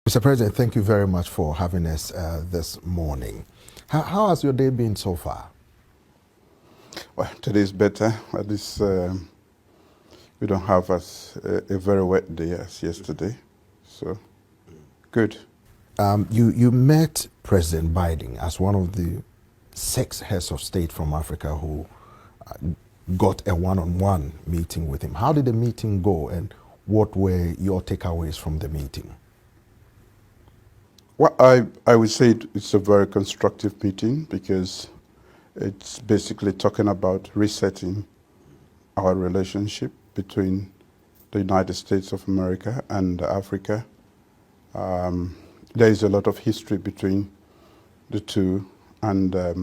Mr. President, thank you very much for having us this morning. How has your day been so far? Well, today is better. At least we don't have a very wet day as yesterday. So, good. You met President Biden as one of the 6 heads of state from Africa who got a one-on-one meeting with him. How did the meeting go, and what were your takeaways from the meeting? Well, I would say it's a very constructive meeting because it's basically talking about resetting our relationship between the United States of America and Africa. There is a lot of history between the two, and there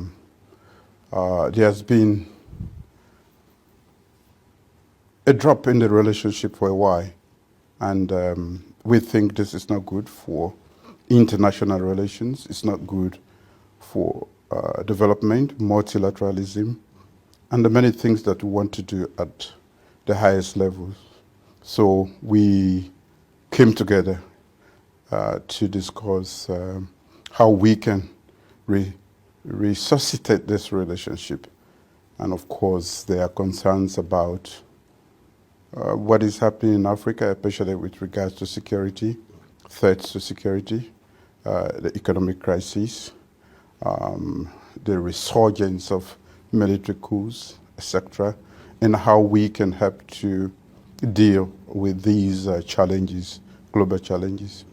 has been a drop in the relationship for a while, and we think this is not good for international relations. It's not good for development, multilateralism, and the many things that we want to do at the highest levels. So we came together to discuss how we can resuscitate this relationship. And of course, there are concerns about what is happening in Africa, especially with regards to security, threats to security, the economic crisis, the resurgence of military coups, etc., and how we can help to deal with these challenges, global challenges.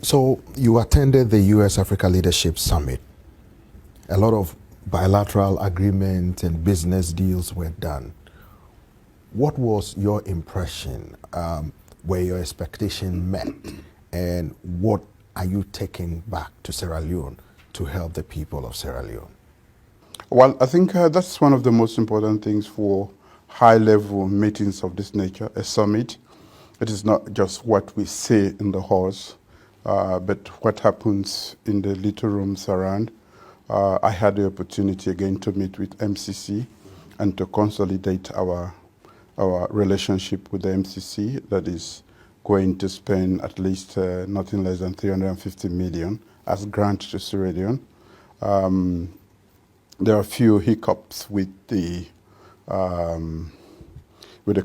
So you attended the U.S.-Africa Leadership Summit. A lot of bilateral agreements and business deals were done. What was your impression? Were your expectations met? And what are you taking back to Sierra Leone to help the people of Sierra Leone? Well, I think that's one of the most important things for high-level meetings of this nature, a summit. It is not just what we say in the halls, but what happens in the little rooms around. I had the opportunity again to meet with MCC and to consolidate our relationship with the MCC that is going to spend at least nothing less than 350 million as grant to Sierra Leone. There are a few hiccups with the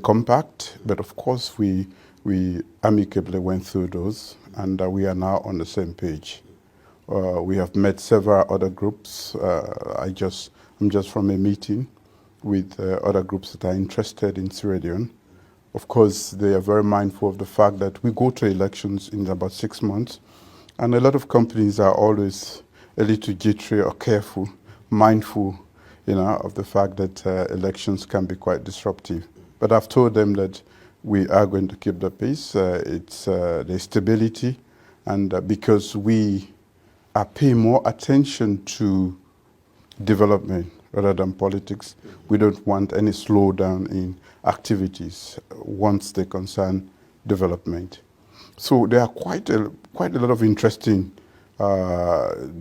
compact, but of course we amicably went through those, and we are now on the same page. We have met several other groups. I'm just from a meeting with other groups that are interested in Sierra Leone. Of course, they are very mindful of the fact that we go to elections in about 6 months, and a lot of companies are always a little jittery or careful, mindful, of the fact that elections can be quite disruptive. But I've told them that we are going to keep the pace. It's the stability, and because we are paying more attention to development rather than politics, we don't want any slowdown in activities once they concern development. So there are quite a lot of interesting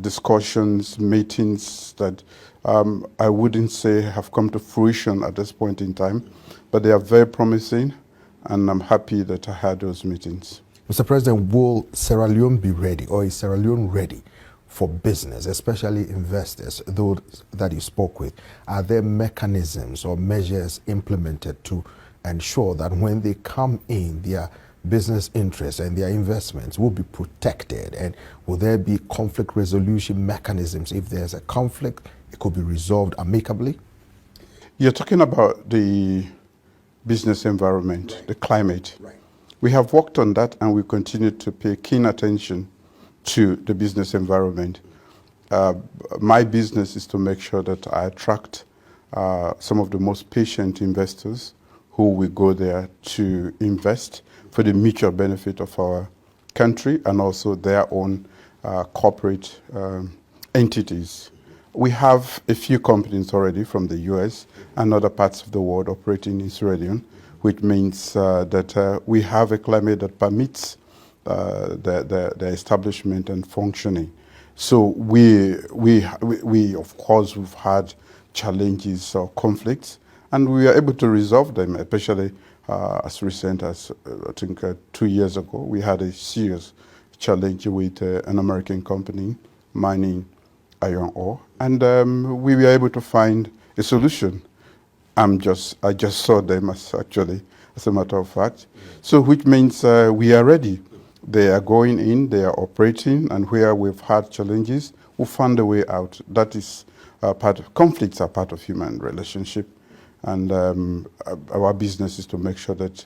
discussions, meetings that I wouldn't say have come to fruition at this point in time, but they are very promising, and I'm happy that I had those meetings. Mr. President, will Sierra Leone be ready, or is Sierra Leone ready for business, especially investors, those that you spoke with? Are there mechanisms or measures implemented to ensure that when they come in, their business interests and their investments will be protected? And will there be conflict resolution mechanisms? If there's a conflict, it could be resolved amicably? You're talking about the business environment, right, the climate. Right. We have worked on that, and we continue to pay keen attention to the business environment. My business is to make sure that I attract some of the most patient investors who will go there to invest for the mutual benefit of our country and also their own corporate entities. We have a few companies already from the US and other parts of the world operating in Sierra Leone, which means that we have a climate that permits the establishment and functioning. So we of course we've had challenges or conflicts, and we are able to resolve them, especially as recent as I think 2 years ago we had a serious challenge with an American company mining iron ore, and we were able to find a solution. I just saw them as a matter of fact. So which means we are ready. They are going in, they are operating, and where we've had challenges, we found a way out. That is conflicts are part of human relationship, and our business is to make sure that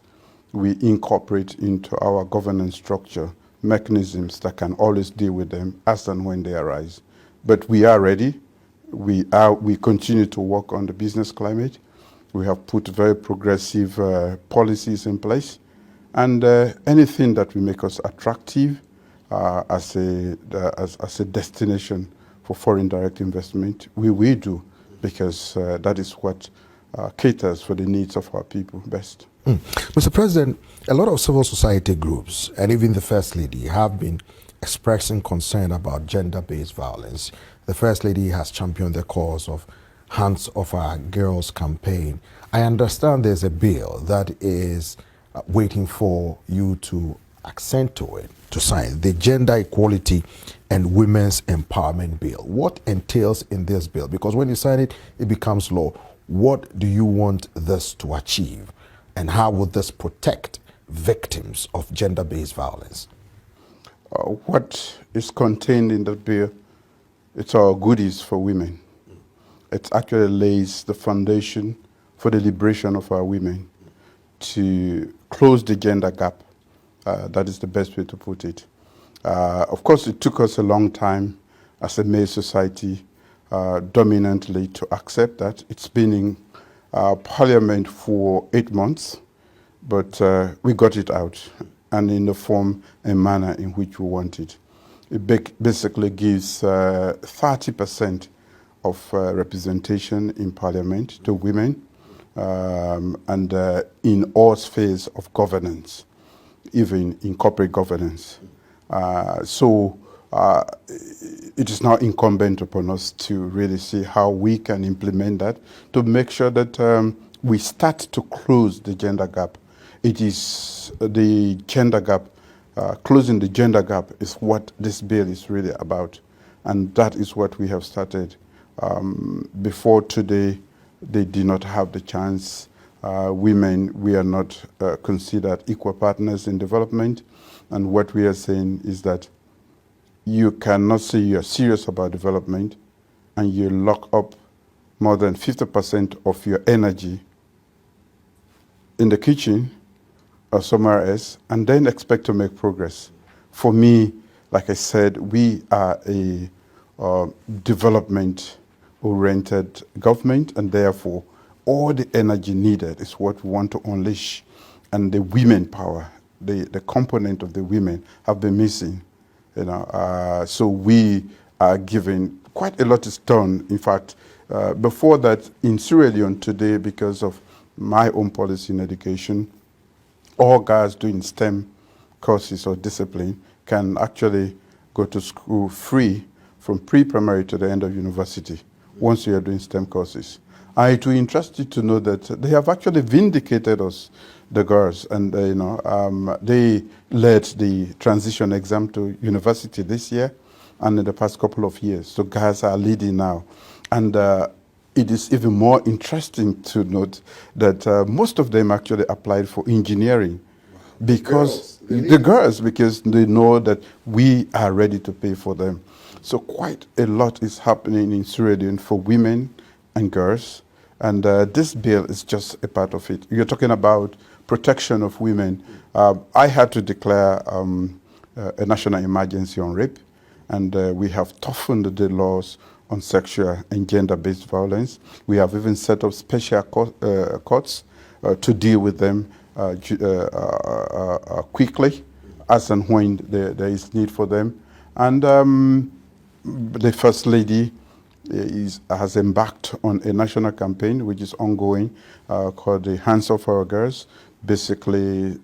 we incorporate into our governance structure mechanisms that can always deal with them as and when they arise. But we are ready. We continue to work on the business climate. We have put very progressive policies in place, and anything that will make us attractive as a destination for foreign direct investment, we will do, because that is what caters for the needs of our people best. Mr. President, a lot of civil society groups and even the First Lady have been expressing concern about gender-based violence. The First Lady has championed the cause of Hands Off Our Girls campaign. I understand there's a bill that is waiting for you to accent to it, to sign, the Gender Equality and Women's Empowerment Bill. What entails in this bill? Because when you sign it, it becomes law. What do you want this to achieve? And how would this protect victims of gender-based violence? What is contained in the bill, it's our goodies for women. It actually lays the foundation for the liberation of our women, to close the gender gap. That is the best way to put it. Of course, it took us a long time as a male society dominantly to accept that. It's been in Parliament for 8 months, but we got it out, and in the form and manner in which we want it. It basically gives 30% of representation in Parliament to women, and in all spheres of governance, even in corporate governance. So it is now incumbent upon us to really see how we can implement that to make sure that we start to close the gender gap. It is the gender gap, closing the gender gap is what this bill is really about. And that is what we have started. Before today, they did not have the chance. Women, we are not considered equal partners in development. And what we are saying is that you cannot say you're serious about development and you lock up more than 50% of your energy in the kitchen or somewhere else and then expect to make progress. For me, like I said, we are a development-oriented government, and therefore all the energy needed is what we want to unleash. And the women power, the component of the women have been missing. So we are giving quite a lot is done. In fact, before that, in Sierra Leone today, because of my own policy in education, all guys doing STEM courses or discipline can actually go to school free from pre-primary to the end of university once you are doing STEM courses. It will interest you to know that they have actually vindicated us, the girls, and they led the transition exam to university this year and in the past couple of years. So guys are leading now. And it is even more interesting to note that most of them actually applied for engineering because because they know that we are ready to pay for them. So quite a lot is happening in Sierra Leone for women and girls, and this bill is just a part of it. You're talking about protection of women. I had to declare a national emergency on rape, and we have toughened the laws on sexual and gender-based violence. We have even set up special courts to deal with them quickly, as and when there is need for them. And the First Lady has embarked on a national campaign which is ongoing called the Hands Off Our Girls, basically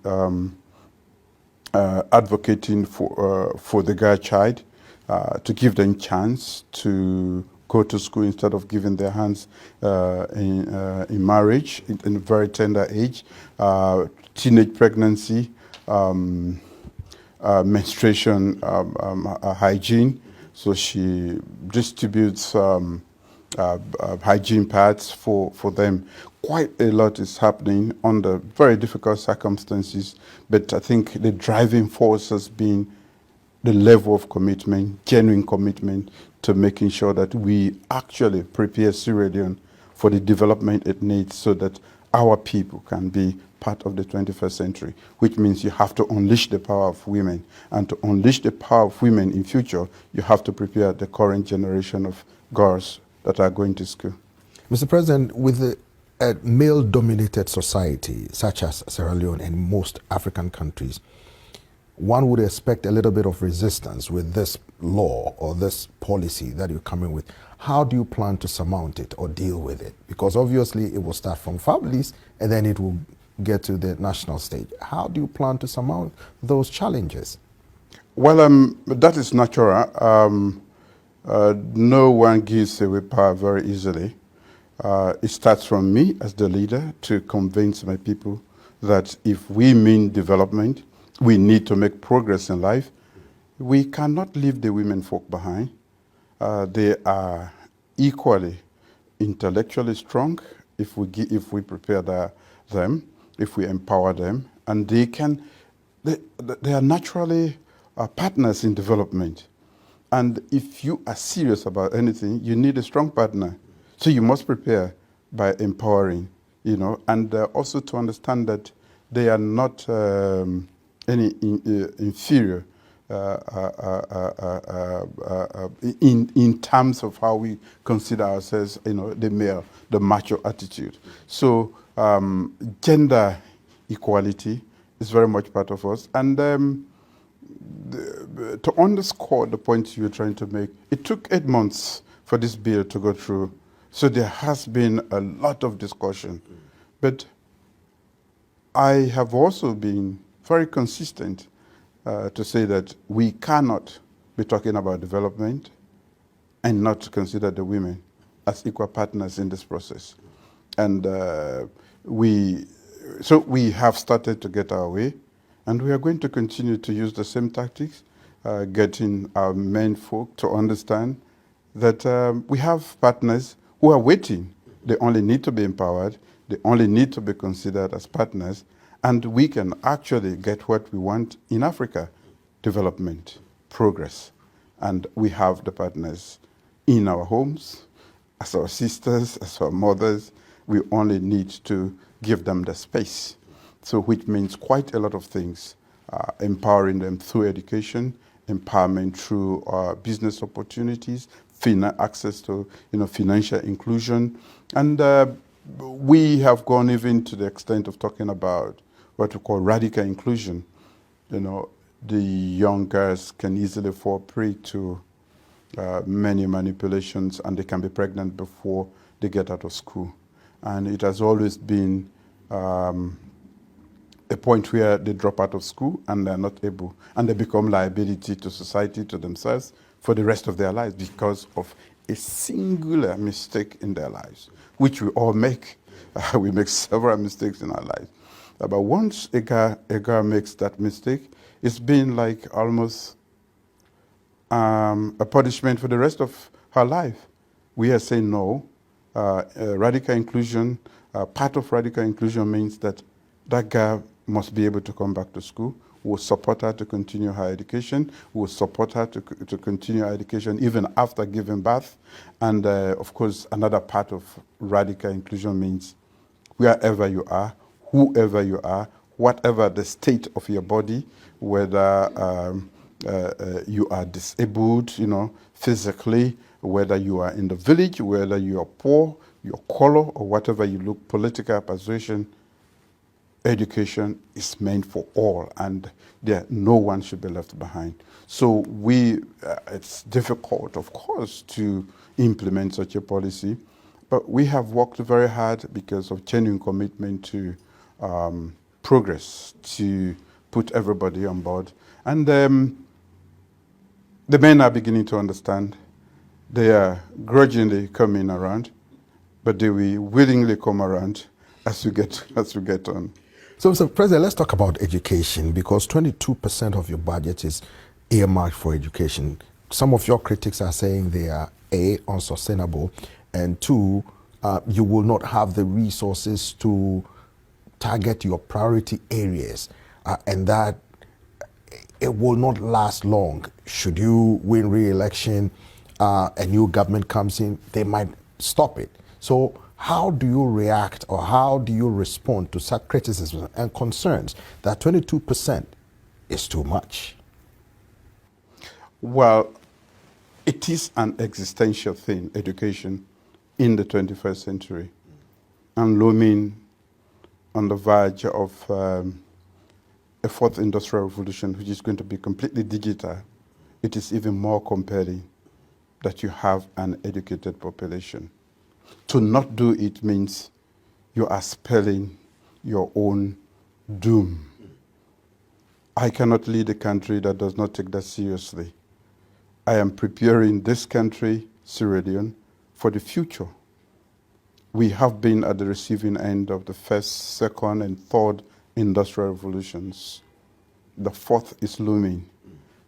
advocating for the girl child, to give them chance to go to school instead of giving their hands in marriage in a very tender age, teenage pregnancy, menstruation hygiene. So she distributes hygiene pads for them. Quite a lot is happening under very difficult circumstances, but I think the driving force has been the level of commitment, genuine commitment to making sure that we actually prepare Sierra Leone for the development it needs so that our people can be part of the 21st century, which means you have to unleash the power of women. And to unleash the power of women in future, you have to prepare the current generation of girls that are going to school. Mr. President, with a male-dominated society such as Sierra Leone and most African countries, one would expect a little bit of resistance with this law or this policy that you're coming with. How do you plan to surmount it or deal with it? Because obviously it will start from families and then it will get to the national stage. How do you plan to surmount those challenges? Well, that is natural. No one gives away power very easily. It starts from me as the leader to convince my people that if we mean development, we need to make progress in life. We cannot leave the women folk behind. They are equally intellectually strong if we prepare them, if we empower them, and they are naturally partners in development. And if you are serious about anything, you need a strong partner. So you must prepare by empowering, and also to understand that they are not any inferior in terms of how we consider ourselves, the male, the macho attitude. So gender equality is very much part of us. And to underscore the point you're trying to make, it took 8 months for this bill to go through. So there has been a lot of discussion. But I have also been very consistent to say that we cannot be talking about development and not consider the women as equal partners in this process. And we have started to get our way, and we are going to continue to use the same tactics, getting our men folk to understand that we have partners who are waiting. They only need to be empowered. They only need to be considered as partners. And we can actually get what we want in Africa: development, progress. And we have the partners in our homes, as our sisters, as our mothers. We only need to give them the space. So which means quite a lot of things: empowering them through education, empowerment through business opportunities, access to financial inclusion. And we have gone even to the extent of talking about what we call radical inclusion. The young girls can easily fall prey to many manipulations, and they can be pregnant before they get out of school. And it has always been a point where they drop out of school and they're not able, and they become liability to society, to themselves, for the rest of their lives because of a singular mistake in their lives, which we all make. We make several mistakes in our lives. But once a girl makes that mistake, it's been like almost a punishment for the rest of her life. We are saying no. Radical inclusion, part of radical inclusion means that girl must be able to come back to school. We will support her to continue her education. We will support her to continue her education even after giving birth. And of course, another part of radical inclusion means wherever you are, whoever you are, whatever the state of your body, whether you are disabled, physically, whether you are in the village, whether you are poor, your color, or whatever you look, political persuasion, education is meant for all, and no one should be left behind. So it's difficult, of course, to implement such a policy, but we have worked very hard because of genuine commitment to progress, to put everybody on board. And the men are beginning to understand. They are grudgingly coming around, but they will willingly come around as we get on. So, President, let's talk about education, because 22% of your budget is earmarked for education. Some of your critics are saying they are A, unsustainable, and two, you will not have the resources to target your priority areas, and that it will not last long. Should you win re-election, a new government comes in, they might stop it. So how do you react, or how do you respond to such criticism and concerns that 22% is too much? Well, it is an existential thing, education, in the 21st century, and looming on the verge of a fourth industrial revolution, which is going to be completely digital. It is even more compelling that you have an educated population. To not do it means you are spelling your own doom. I cannot lead a country that does not take that seriously. I am preparing this country, Sierra Leone, for the future. We have been at the receiving end of the first, second, and third industrial revolutions. The fourth is looming.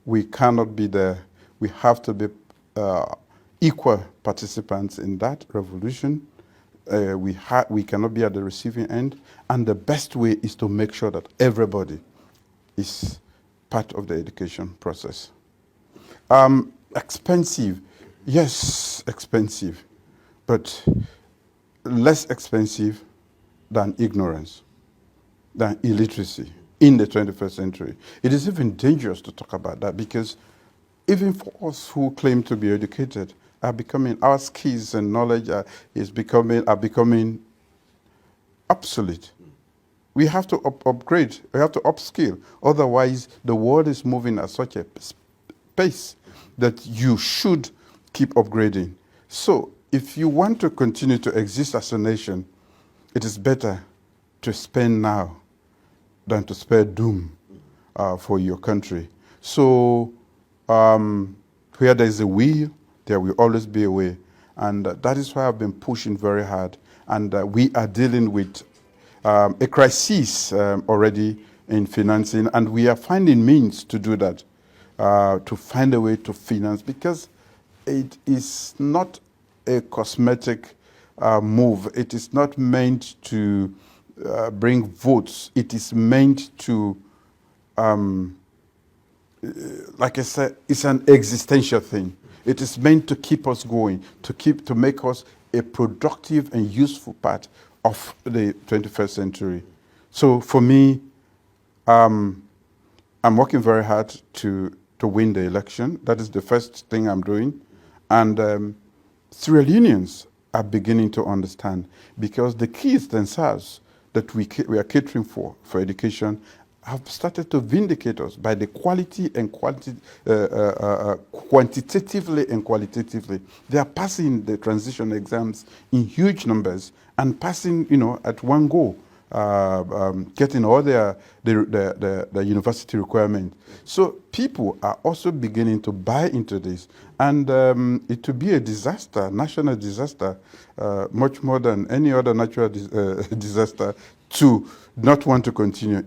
We cannot be there. We have to be equal participants in that revolution. We cannot be at the receiving end, and the best way is to make sure that everybody is part of the education process. Expensive, yes, expensive, but less expensive than ignorance, than illiteracy in the 21st century. It is even dangerous to talk about that, because even for us who claim to be educated, our skills and knowledge are becoming obsolete. We have to upgrade, we have to upskill. Otherwise, the world is moving at such a pace that you should keep upgrading. So, if you want to continue to exist as a nation, it is better to spend now than to spare doom for your country. So, where there is a will, there will always be a way. And that is why I've been pushing very hard. And we are dealing with a crisis already in financing, and we are finding means to do that, to find a way to finance, because it is not a cosmetic move. It is not meant to bring votes. It is meant to, like I said, it's an existential thing. It is meant to keep us going, to make us a productive and useful part of the 21st century. So for me, I'm working very hard to win the election. That is the first thing I'm doing. And Sierra Leoneans are beginning to understand, because the kids themselves that we are catering for education have started to vindicate us by the quality and quantitatively and qualitatively. They are passing the transition exams in huge numbers and passing, at one go, getting all the university requirements. So people are also beginning to buy into this, and it will be a disaster, national disaster, much more than any other natural disaster, to not want to continue.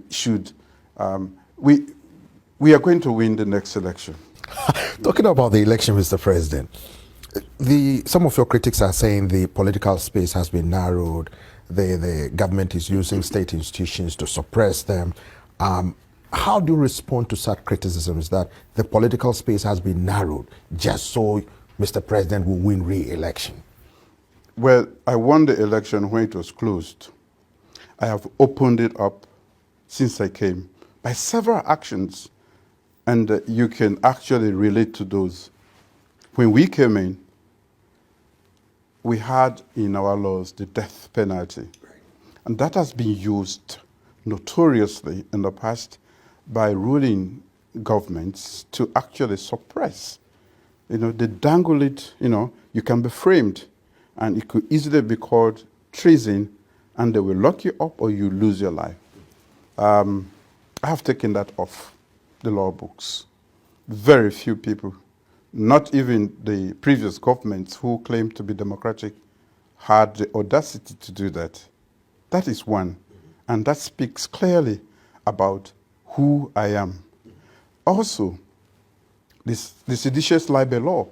We are going to win the next election. Talking about the election, Mr. President, some of your critics are saying the political space has been narrowed. The government is using state institutions to suppress them. How do you respond to such criticisms that the political space has been narrowed just so Mr. President will win re-election? Well, I won the election when it was closed. I have opened it up since I came by several actions, and you can actually relate to those. When we came in, we had in our laws the death penalty. And that has been used notoriously in the past by ruling governments to actually suppress. They dangle it, you can be framed, and it could easily be called treason, and they will lock you up or you lose your life. I have taken that off the law books. Very few people, not even the previous governments who claimed to be democratic, had the audacity to do that. That is one. And that speaks clearly about who I am. Also, the seditious libel law,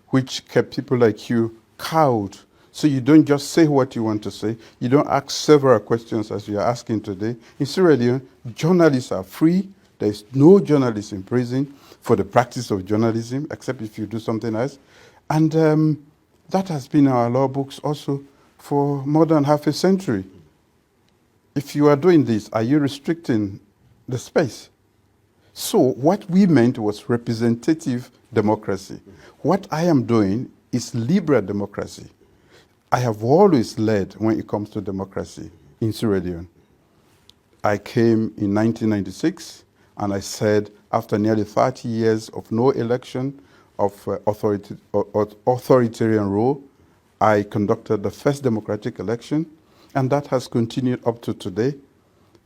which kept people like you cowed. So you don't just say what you want to say. You don't ask several questions as you are asking today. In Sierra Leone, journalists are free. There is no journalist in prison for the practice of journalism, except if you do something else. And that has been our law books also for more than half a century. If you are doing this, are you restricting the space? So what we meant was representative democracy. What I am doing is liberal democracy. I have always led when it comes to democracy in Sierra Leone. I came in 1996, and I said after nearly 30 years of no election, of authoritarian rule, I conducted the first democratic election, and that has continued up to today.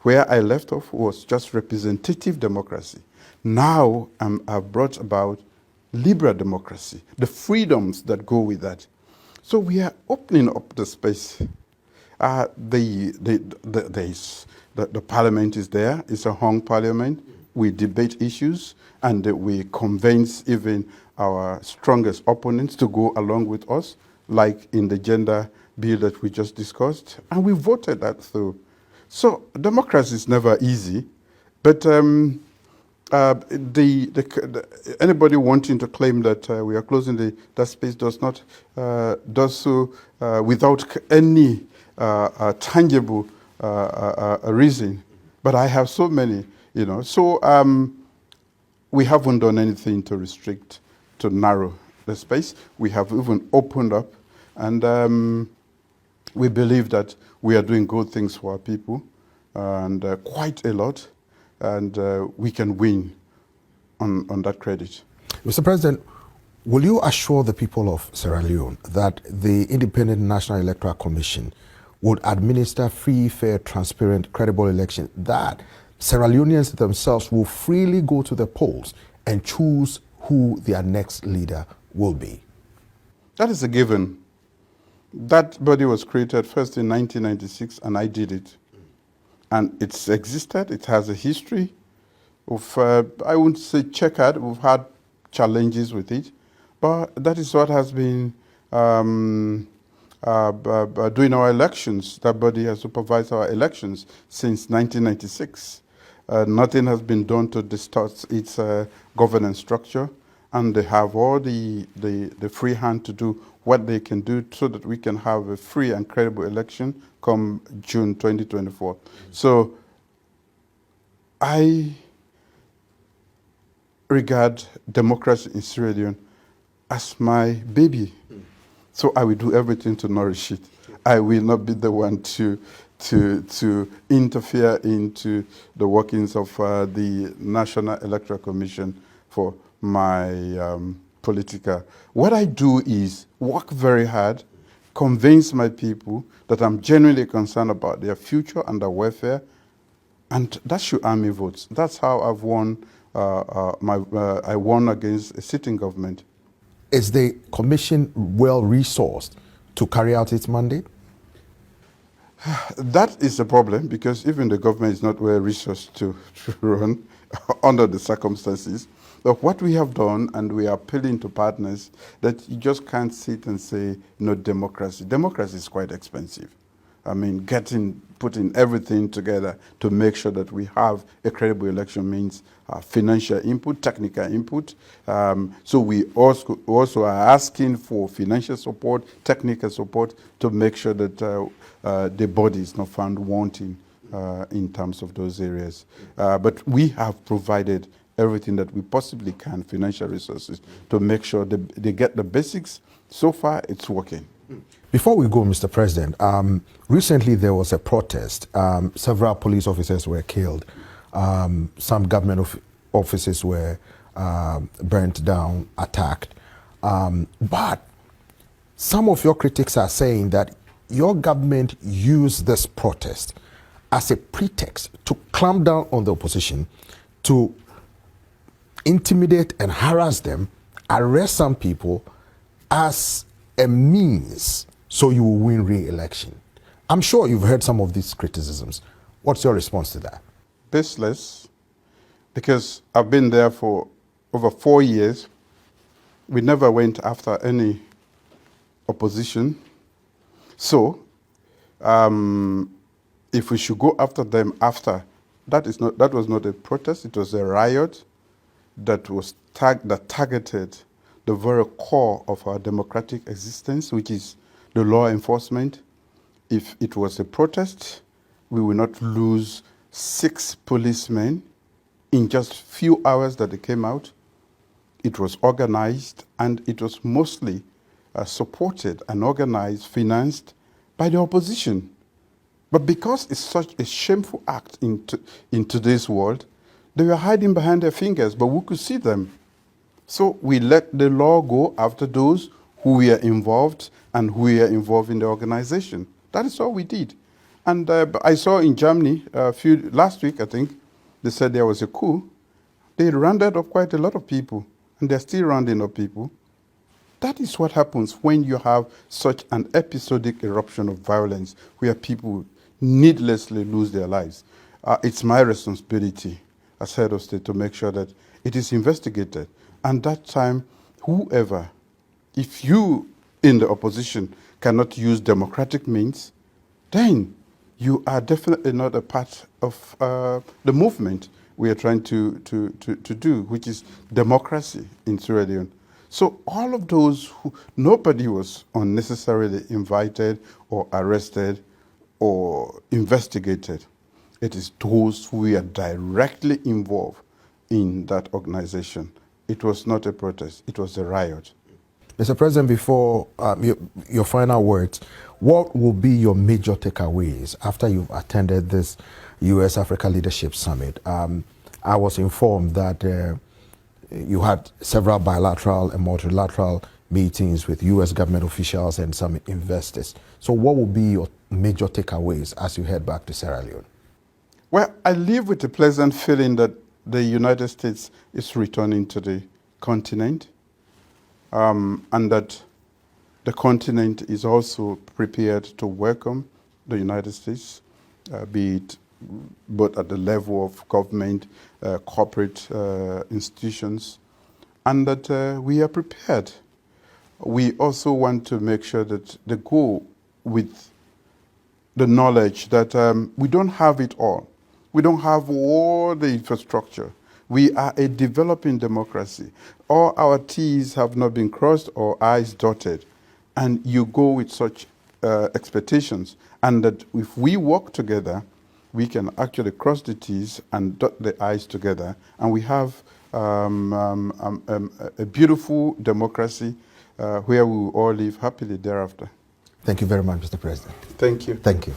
Where I left off was just representative democracy. Now I've brought about liberal democracy, the freedoms that go with that. So we are opening up the space. The parliament is there. It's a hung parliament. We debate issues, and we convince even our strongest opponents to go along with us, like in the gender bill that we just discussed, and we voted that through. So democracy is never easy, but anybody wanting to claim that we are closing that space does so without any tangible reason. But I have so many, So we haven't done anything to restrict, to narrow the space. We have even opened up, and we believe that we are doing good things for our people, and quite a lot, and we can win on that credit. Mr. President, will you assure the people of Sierra Leone that the Independent National Electoral Commission would administer free, fair, transparent, credible elections, that Sierra Leoneans themselves will freely go to the polls and choose who their next leader will be? That is a given. That body was created first in 1996, and I did it. And it's existed. It has a history of, I wouldn't say checkered. We've had challenges with it. But that is what has been doing our elections. That body has supervised our elections since 1996. Nothing has been done to distort its governance structure. And they have all the free hand to do what they can do so that we can have a free and credible election come June 2024. So I regard democracy in Sierra Leone as my baby. So I will do everything to nourish it. I will not be the one to interfere into the workings of the National Electoral Commission for my political. What I do is work very hard, convince my people that I'm genuinely concerned about their future and their welfare, and that should earn me votes. That's how I've won. I won against a sitting government. Is the commission well-resourced to carry out its mandate? That is a problem, because even the government is not well-resourced to run under the circumstances. But what we have done, and we are appealing to partners, that you just can't sit and say, no, democracy. Democracy is quite expensive. I mean, putting everything together to make sure that we have a credible election means financial input, technical input. So we also are asking for financial support, technical support, to make sure that the body is not found wanting in terms of those areas. But we have provided everything that we possibly can, financial resources, to make sure they get the basics. So far, it's working. Before we go, Mr. President, recently there was a protest. Several police officers were killed. Some government offices were burnt down, attacked. But some of your critics are saying that your government used this protest as a pretext to clamp down on the opposition, to intimidate and harass them, arrest some people as a means so you will win re-election. I'm sure you've heard some of these criticisms. What's your response to that? Baseless, because I've been there for over 4 years. We never went after any opposition. So, if we should go after them after, that was not a protest, it was a riot that was that targeted the very core of our democratic existence, which is the law enforcement. If it was a protest, we will not lose 6 policemen in just few hours that they came out. It was organized, and it was mostly supported and organized, financed by the opposition. But because it's such a shameful act in today's world, they were hiding behind their fingers, but we could see them. So we let the law go after those who were involved and who were involved in the organization. That is all we did. And I saw in Germany last week, I think, they said there was a coup. They rounded up quite a lot of people, and they're still rounding up people. That is what happens when you have such an episodic eruption of violence where people needlessly lose their lives. It's my responsibility as head of state to make sure that it is investigated. And that time, whoever, if you in the opposition cannot use democratic means, then you are definitely not a part of the movement we are trying to do, which is democracy in Sierra Leone. So all of those nobody was unnecessarily invited or arrested or investigated. It is those who are directly involved in that organization. It was not a protest, it was a riot. Mr. President, before your final words, what will be your major takeaways after you've attended this U.S.-Africa Leadership Summit? I was informed that you had several bilateral and multilateral meetings with U.S. government officials and some investors. So what will be your major takeaways as you head back to Sierra Leone? Well, I live with a pleasant feeling that the United States is returning to the continent, and that the continent is also prepared to welcome the United States, be it both at the level of government, corporate institutions, and that we are prepared. We also want to make sure that they go with the knowledge that we don't have it all. We don't have all the infrastructure. We are a developing democracy. All our T's have not been crossed or I's dotted. And you go with such expectations. And that if we work together, we can actually cross the T's and dot the I's together. And we have a beautiful democracy where we will all live happily thereafter. Thank you very much, Mr. President. Thank you. Thank you.